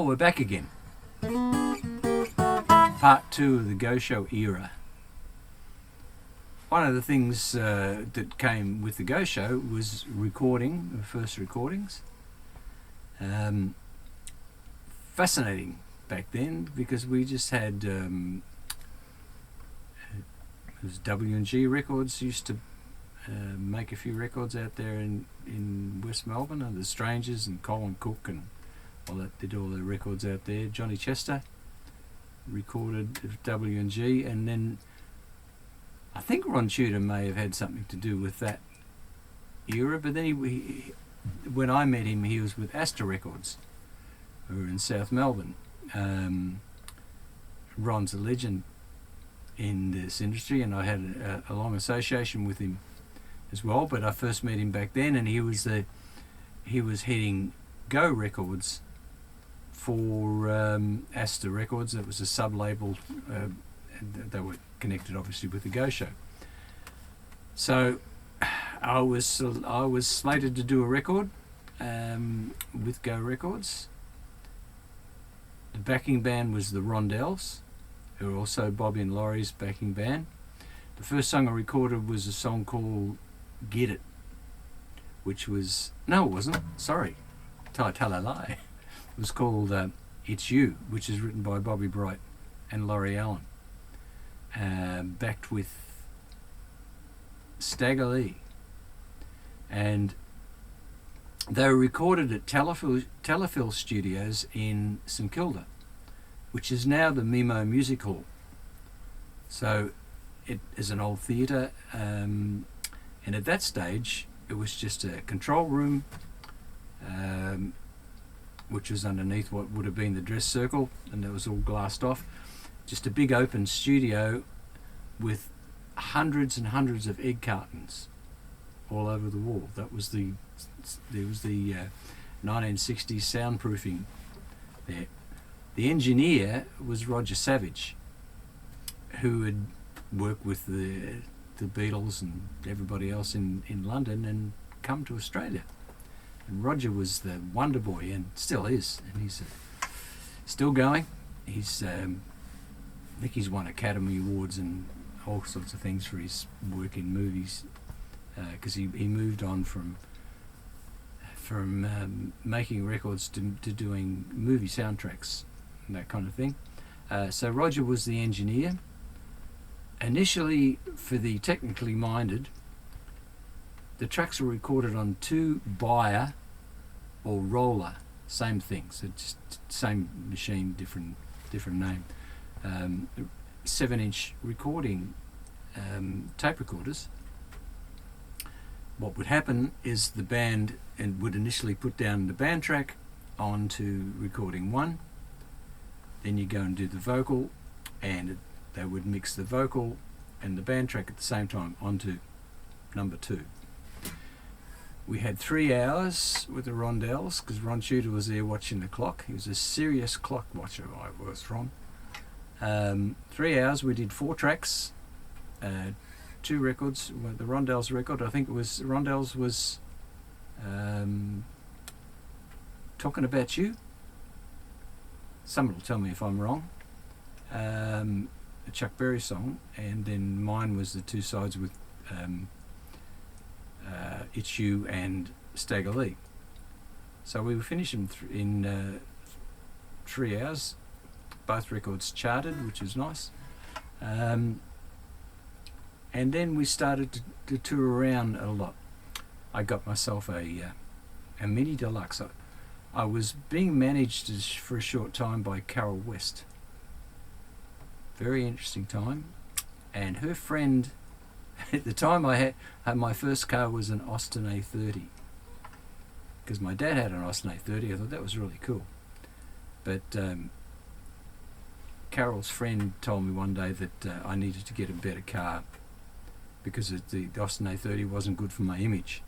Well, we're back again. Part 2 of the Go Show era. One of the things that came with the Go Show was recording, the first recordings. Fascinating back then because we just had it was W&G Records used to make a few records out there in West Melbourne, and the Strangers and Colin Cook and all that did all the records out there. Johnny Chester recorded W&G, and then I think Ron Tudor may have had something to do with that era, but then he when I met him he was with Astor Records, who were in South Melbourne. Ron's a legend in this industry, and I had a long association with him as well, but I first met him back then, and he was heading Go Records for Astor Records. It was a sub-label, and they were connected obviously with the Go Show. So I was slated to do a record with Go Records. The backing band was the Rondells, who were also Bobby and Laurie's backing band. The first song I recorded was a song called Get It, which was, no it wasn't, sorry, tell a lie. It was called It's You, which is written by Bobby Bright and Laurie Allen, backed with Stagger Lee. And they were recorded at Telefil Studios in St Kilda, which is now the Mimo Music Hall. So it is an old theatre, and at that stage it was just a control room, which was underneath what would have been the dress circle, and it was all glassed off. Just a big open studio with hundreds and hundreds of egg cartons all over the wall. There was the 1960s soundproofing there. The engineer was Roger Savage, who had worked with the Beatles and everybody else in London and come to Australia. And Roger was the wonder boy, and still is, and he's still going. He's I think he's won Academy Awards and all sorts of things for his work in movies, because he moved on from making records to doing movie soundtracks and that kind of thing. So Roger was the engineer. Initially, for the technically minded, the tracks were recorded on 2 Bayer or Roller, same thing, so just same machine, different name. 7-inch recording tape recorders. What would happen is the band would initially put down the band track onto recording 1, then you go and do the vocal, and they would mix the vocal and the band track at the same time onto number 2. We had 3 hours with the Rondells because Ron Tudor was there watching the clock. He was a serious clock watcher, I was from. 3 hours, we did 4 tracks, 2 records. The Rondells record, I think it was, Rondells was Talking About You. Someone will tell me if I'm wrong. A Chuck Berry song, and then mine was the 2 sides with It's You and Stagger Lee. So we were finishing in 3 hours. Both records charted, which was nice. And then we started to tour around a lot. I got myself a mini deluxe. I was being managed for a short time by Carol West. Very interesting time. And her friend, at the time I had my first car was an Austin A30. Because my dad had an Austin A30, I thought that was really cool. But Carol's friend told me one day that I needed to get a better car because the Austin A30 wasn't good for my image.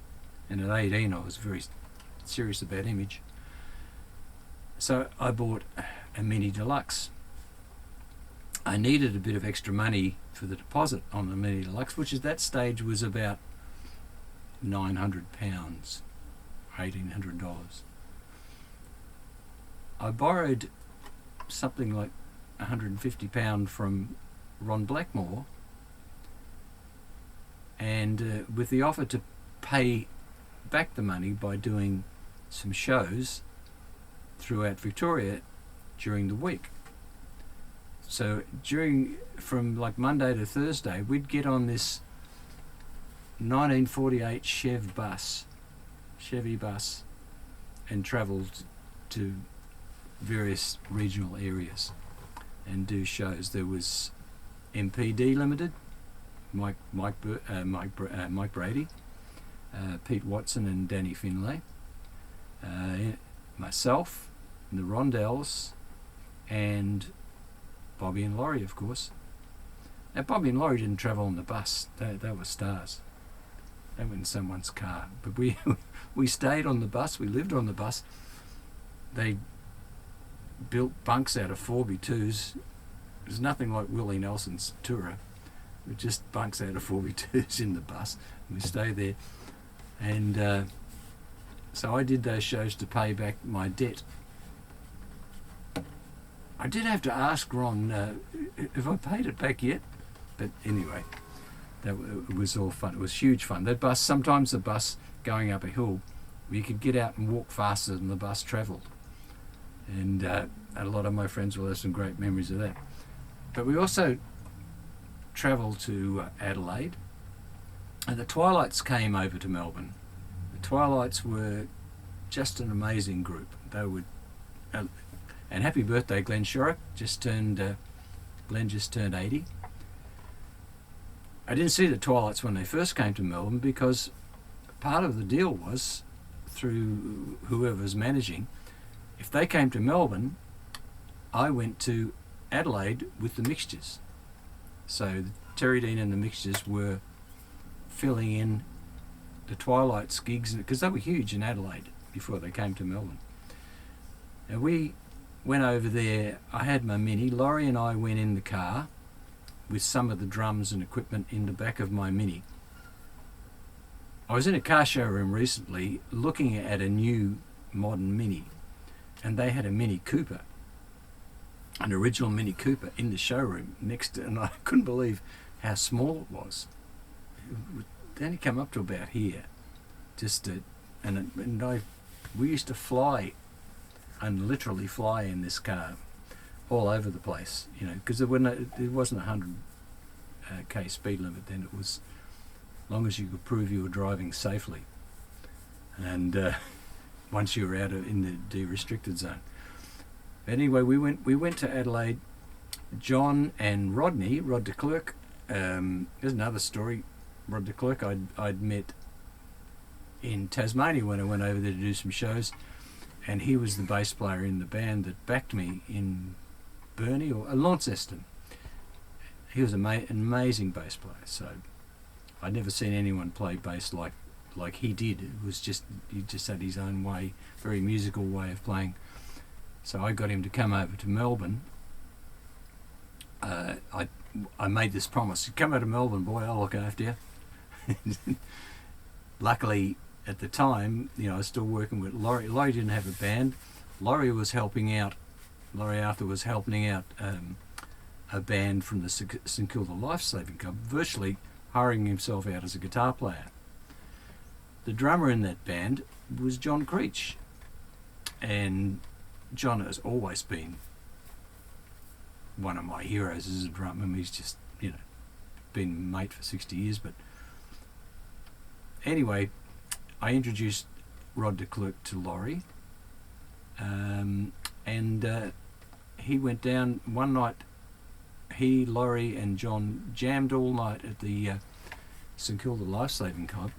And at 18 I was very serious about image. So I bought a Mini Deluxe. I needed a bit of extra money for the deposit on the Mini Deluxe, which at that stage was about £900, $1,800. I borrowed something like £150 from Ron Blackmore, and with the offer to pay back the money by doing some shows throughout Victoria during the week. So from like Monday to Thursday, we'd get on this 1948 Chevy bus, and travel to various regional areas and do shows. There was MPD Limited, Mike Brady, Pete Watson and Danny Finlay, myself, the Rondells, and Bobby and Laurie, of course. Now, Bobby and Laurie didn't travel on the bus. They were stars. They went in someone's car. But we stayed on the bus. We lived on the bus. They built bunks out of 4x2s. It was nothing like Willie Nelson's Tourer. It was just bunks out of 4x2s in the bus. We stayed there. And so I did those shows to pay back my debt. I did have to ask Ron, have I paid it back yet? But anyway, it was all fun. It was huge fun. That bus, sometimes the bus going up a hill, you could get out and walk faster than the bus travelled. And a lot of my friends will have some great memories of that. But we also travelled to Adelaide, and the Twilights came over to Melbourne. The Twilights were just an amazing group. They would, and happy birthday, Glenn Shorrock. Glenn just turned 80. I didn't see the Twilights when they first came to Melbourne, because part of the deal was, through whoever was managing, if they came to Melbourne, I went to Adelaide with the Mixtures. So Terry Dean and the Mixtures were filling in the Twilights gigs, because they were huge in Adelaide before they came to Melbourne. And we went over there. I had my Mini. Laurie and I went in the car with some of the drums and equipment in the back of my Mini. I was in a car showroom recently looking at a new modern Mini, and they had a Mini Cooper, an original Mini Cooper, in the showroom next to, and I couldn't believe how small it was. They only come up to about here, we used to fly, and literally fly in this car all over the place, because there wasn't a 100k speed limit then. It was as long as you could prove you were driving safely, and once you were out in the de-restricted zone. Anyway, we went to Adelaide. John and Rod de Klerk. There's another story. Rod de Klerk I'd met in Tasmania when I went over there to do some shows, and he was the bass player in the band that backed me in Burnie or Launceston. He was an amazing bass player. So I'd never seen anyone play bass like he did. It was he just had his own way, very musical way of playing. So I got him to come over to Melbourne. I made this promise: come out to Melbourne, boy, I'll look after you. Luckily, at the time, I was still working with Laurie. Laurie didn't have a band. Laurie Arthur was helping out a band from the St Kilda Lifesaving Club, virtually hiring himself out as a guitar player. The drummer in that band was John Creech, and John has always been one of my heroes as a drummer. He's just, been a mate for 60 years. But anyway, I introduced Rod de Klerk to Laurie, and he went down one night. He, Laurie and John jammed all night at the St Kilda Lifesaving Club,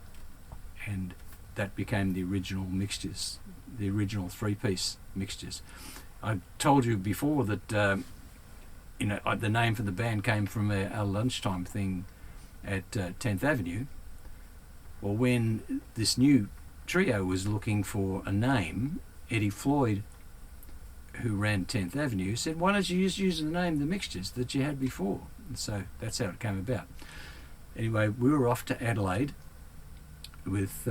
and that became the original Mixtures, the original three-piece Mixtures. I told you before that the name for the band came from our lunchtime thing at 10th Avenue. Well, when this new trio was looking for a name, Eddie Floyd, who ran 10th Avenue, said, why don't you just use the name The Mixtures that you had before? And so that's how it came about. Anyway, we were off to Adelaide with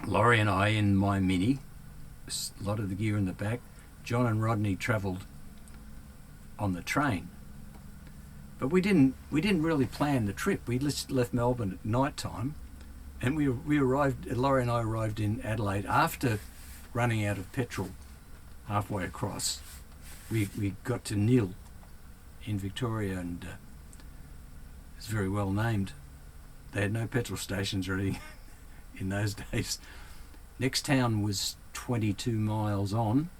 Laurie and I in my Mini, a lot of the gear in the back, John and Rodney travelled on the train, but we didn't really plan the trip. We just left Melbourne at night time, and we arrived. Laurie and I arrived in Adelaide after running out of petrol halfway across. We got to Nil in Victoria, and it's very well named. They had no petrol stations or anything in those days. Next town was 22 miles on.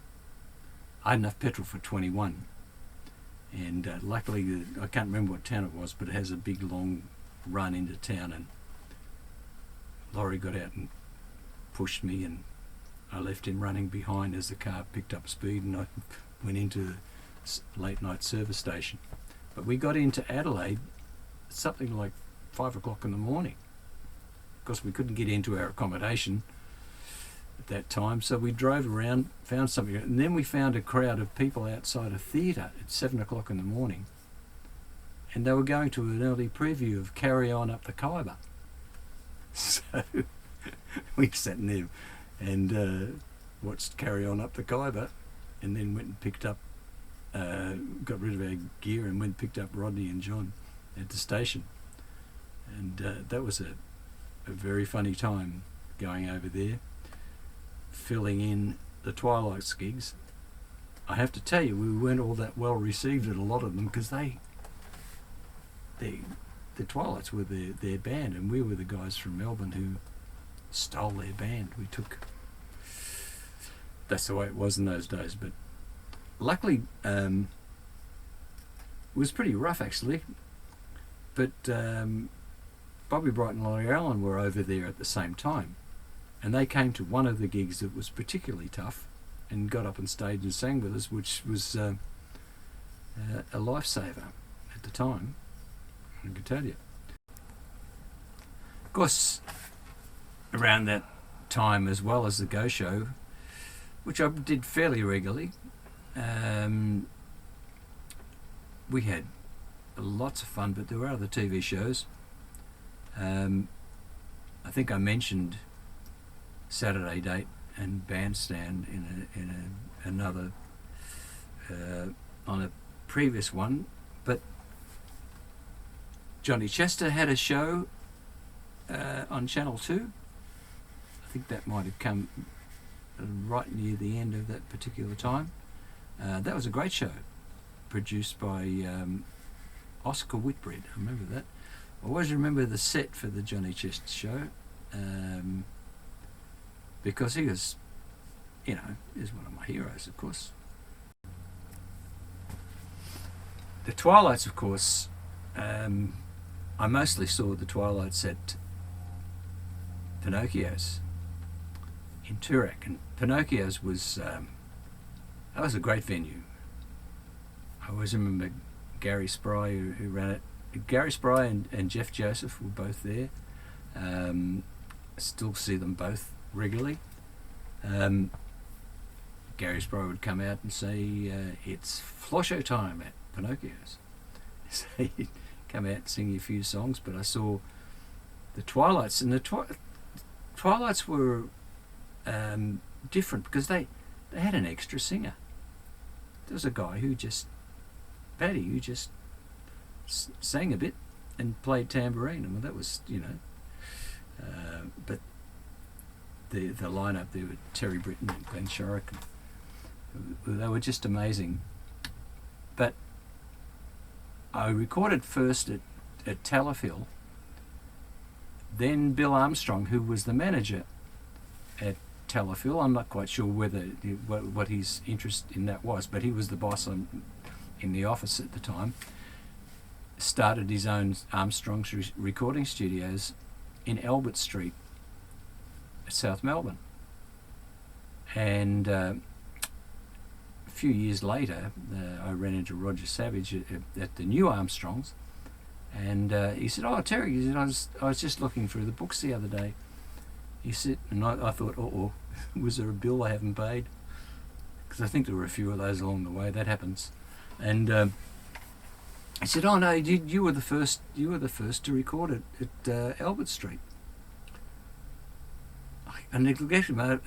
I had enough petrol for 21. And luckily, I can't remember what town it was, but it has a big long run into town, and Laurie got out and pushed me, and I left him running behind as the car picked up speed, and I went into the late night service station. But we got into Adelaide something like 5 o'clock in the morning, because we couldn't get into our accommodation at that time, so we drove around, found something, and then we found a crowd of people outside a theatre at 7 o'clock in the morning, and they were going to an early preview of Carry On Up the Khyber. So we sat in there and watched Carry On Up the Khyber, and then went and picked up, got rid of our gear and went and picked up Rodney and John at the station, and that was a very funny time going over there, filling in the Twilights gigs. I have to tell you, we weren't all that well received at a lot of them, because the Twilights were their band, and we were the guys from Melbourne who stole their band. That's the way it was in those days. But luckily, it was pretty rough actually. But Bobby Bright and Laurie Allen were over there at the same time, and they came to one of the gigs that was particularly tough, and got up on stage and sang with us, which was a lifesaver at the time, I can tell you. Of course, around that time, as well as the Go Show, which I did fairly regularly, we had lots of fun, but there were other TV shows. I think I mentioned Saturday Date and Bandstand in another on a previous one, but Johnny Chester had a show on Channel 2. I think that might have come right near the end of that particular time. That was a great show, produced by Oscar Whitbread. I remember that. I always remember the set for the Johnny Chester show, because he was, is one of my heroes, of course. The Twilights, of course, I mostly saw the Twilights at Pinocchio's in Toorak, and Pinocchio's was that was a great venue. I always remember Gary Spry who ran it. Gary Spry and Jeff Joseph were both there. I still see them both regularly. Gary Spry would come out and say, it's floor show time at Pinocchio's. So he'd come out and sing a few songs, but I saw the Twilights, and the Twilights were different because they had an extra singer. There was a guy Paddy, who just sang a bit and played tambourine. I mean, that was, but the lineup there with Terry Britton and Glenn Shorrock, they were just amazing. But I recorded first at Talafil, then Bill Armstrong, who was the manager at Talafil. I'm not quite sure what his interest in that was, but he was the boss in the office at the time. Started his own Armstrong's recording studios in Albert Street, South Melbourne. And a few years later, I ran into Roger Savage at the new Armstrongs, and he said, "Oh, Terry," he said, I was just looking through the books the other day." He said, and I thought, was there a bill I haven't paid? Because I think there were a few of those along the way. That happens. And he said, "Oh no, you were the first. You were the first to record it at Albert Street." I neglected him. I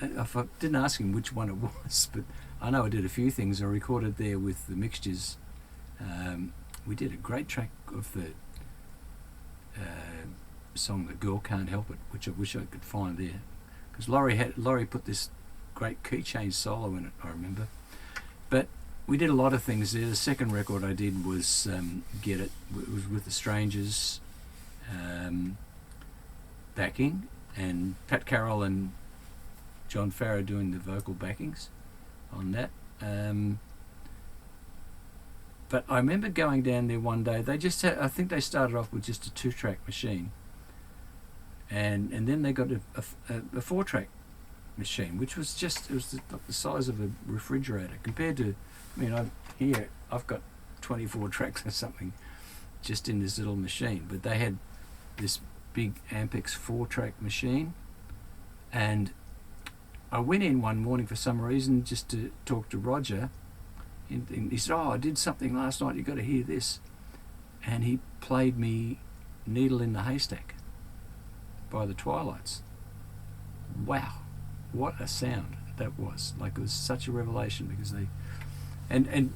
didn't ask him which one it was, but I know I did a few things. I recorded there with the Mixtures. We did a great track of the song "The Girl Can't Help It," which I wish I could find there, because Laurie put this great key change solo in it, I remember. But we did a lot of things there. The second record I did was Get It. It was with the Strangers backing, and Pat Carroll and John Farrow doing the vocal backings on that. But I remember going down there one day. They just I think they started off with just a 2-track machine, and then they got a 4-track machine, which was just, it was like the size of a refrigerator compared to, I mean, I've got 24 tracks or something just in this little machine, but they had this big Ampex 4-track machine. And I went in one morning for some reason just to talk to Roger, and he said, "Oh, I did something last night, you got to hear this." And he played me Needle in the Haystack by the Twilights. Wow, what a sound that was. Like, it was such a revelation, because they and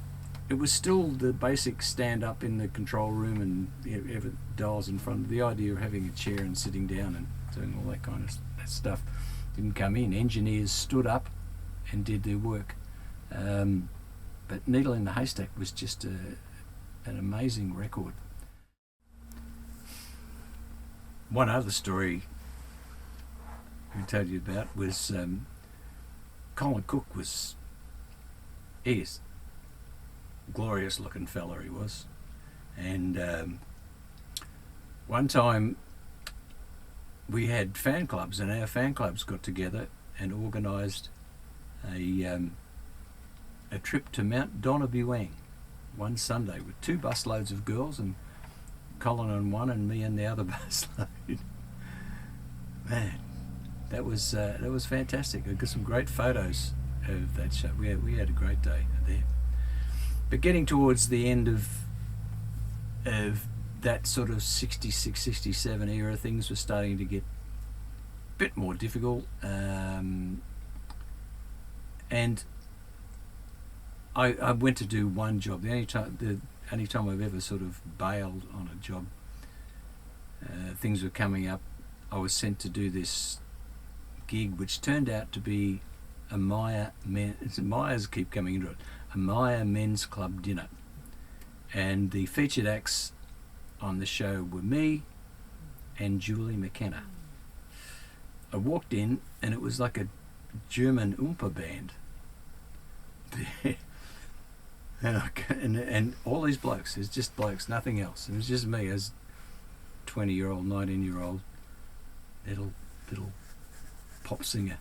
it was still the basic stand up in the control room and dials in front. The idea of having a chair and sitting down and doing all that kind of that stuff didn't come in. Engineers stood up and did their work. But Needle in the Haystack was just an amazing record. One other story I told you about was Colin Cook he's glorious looking fella, he was. And one time we had fan clubs, and our fan clubs got together and organised a trip to Mount Donabuang one Sunday with 2 busloads of girls, and Colin on one and me on the other busload. Man, that was fantastic. I got some great photos of that show. We had a great day there. But getting towards the end of that sort of 66, 67 era, things were starting to get a bit more difficult. And I went to do one job. The only time I've ever sort of bailed on a job. Things were coming up. I was sent to do this gig, which turned out to be a Myers keep coming into it. A Maya Men's Club dinner, and the featured acts on the show were me and Julie McKenna. I walked in, and it was like a German Oompa band. and all these blokes, it's just blokes, nothing else. It was just me as 20-year-old, 19-year-old little pop singer.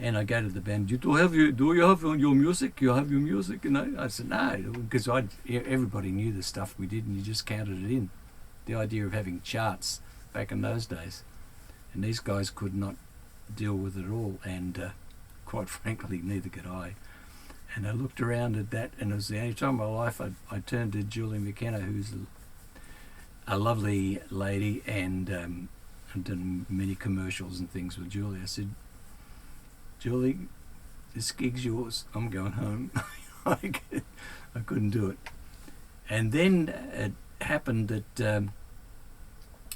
And I go to the band, do you have your music? You have your music? And I said, no, because everybody knew the stuff we did, and you just counted it in. The idea of having charts back in those days. And these guys could not deal with it at all, and quite frankly, neither could I. And I looked around at that, and it was the only time in my life I turned to Julie McKenna, who's a lovely lady, and I've done many commercials and things with Julie. I said, Julie, this gig's yours. I'm going home. I couldn't do it. And then it happened that there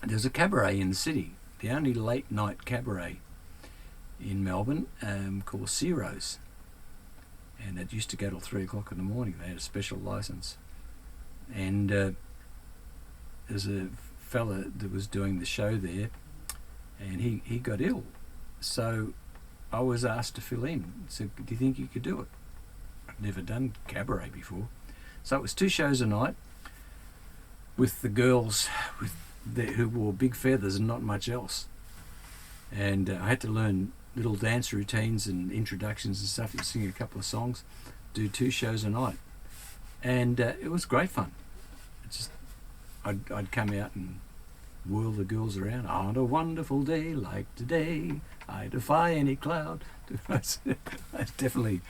was a cabaret in the city, the only late night cabaret in Melbourne, called Ciro's. And it used to go till 3 o'clock in the morning. They had a special license. And there's a fella that was doing the show there, and he got ill. So I was asked to fill in. So, do you think you could do it? I've never done cabaret before. So it was 2 shows a night with the girls who wore big feathers and not much else. And I had to learn little dance routines and introductions and stuff. You sing a couple of songs, do 2 shows a night. And it was great fun. It's just, I'd come out and whirl the girls around. On a wonderful day like today, I defy any cloud. That's definitely,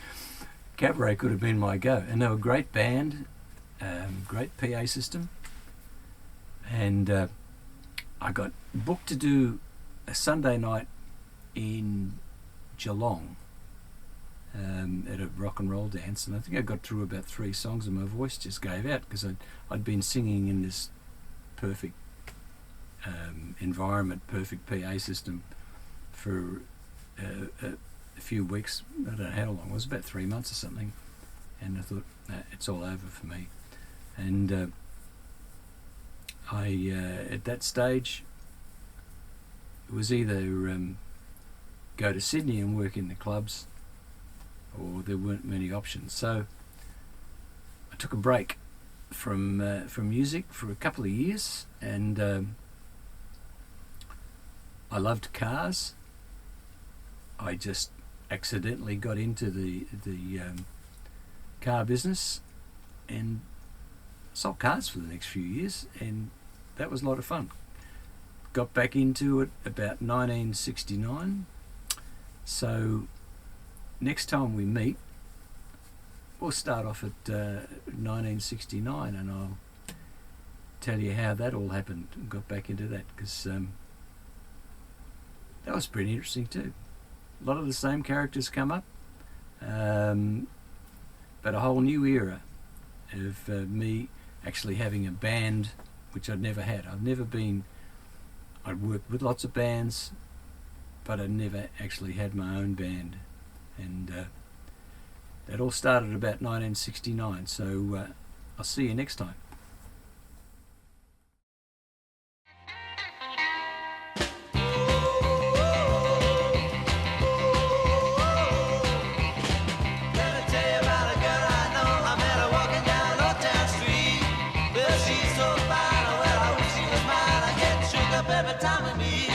cabaret could have been my go. And they were a great band, great PA system. And I got booked to do a Sunday night in Geelong. at a rock and roll dance, and I think I got through about 3 songs and my voice just gave out because I'd been singing in this perfect environment, perfect PA system for a few weeks. I don't know how long it was, about 3 months or something, and I thought, it's all over for me. And I at that stage, it was either go to Sydney and work in the clubs, or there weren't many options. So I took a break from music for a couple of years, and I loved cars. I just accidentally got into the car business and sold cars for the next few years, and that was a lot of fun. Got back into it about 1969. So next time we meet, we'll start off at 1969, and I'll tell you how that all happened and got back into that, because that was pretty interesting too. A lot of the same characters come up, but a whole new era of me actually having a band, which I'd never had. I'd worked with lots of bands, but I never actually had my own band, and that all started about 1969. So I'll see you next time. Every time we meet,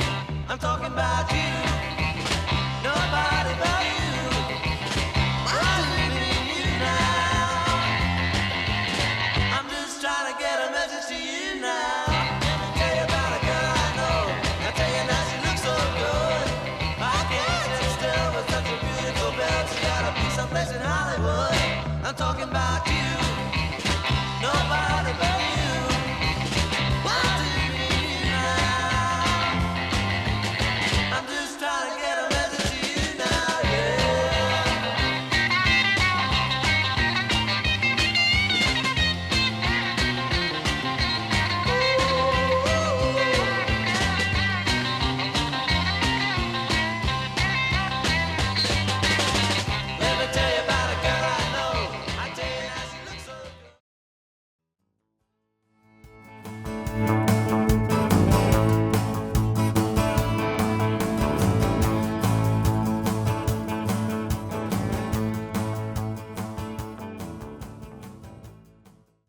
I'm talking about you, nobody but you. What's between you now? I'm just trying to get a message to you now. Let me tell you about a girl I know. I tell you now, she looks so good. I can't sit still with such a beautiful belle. She gotta be someplace in Hollywood. I'm talking about you, nobody.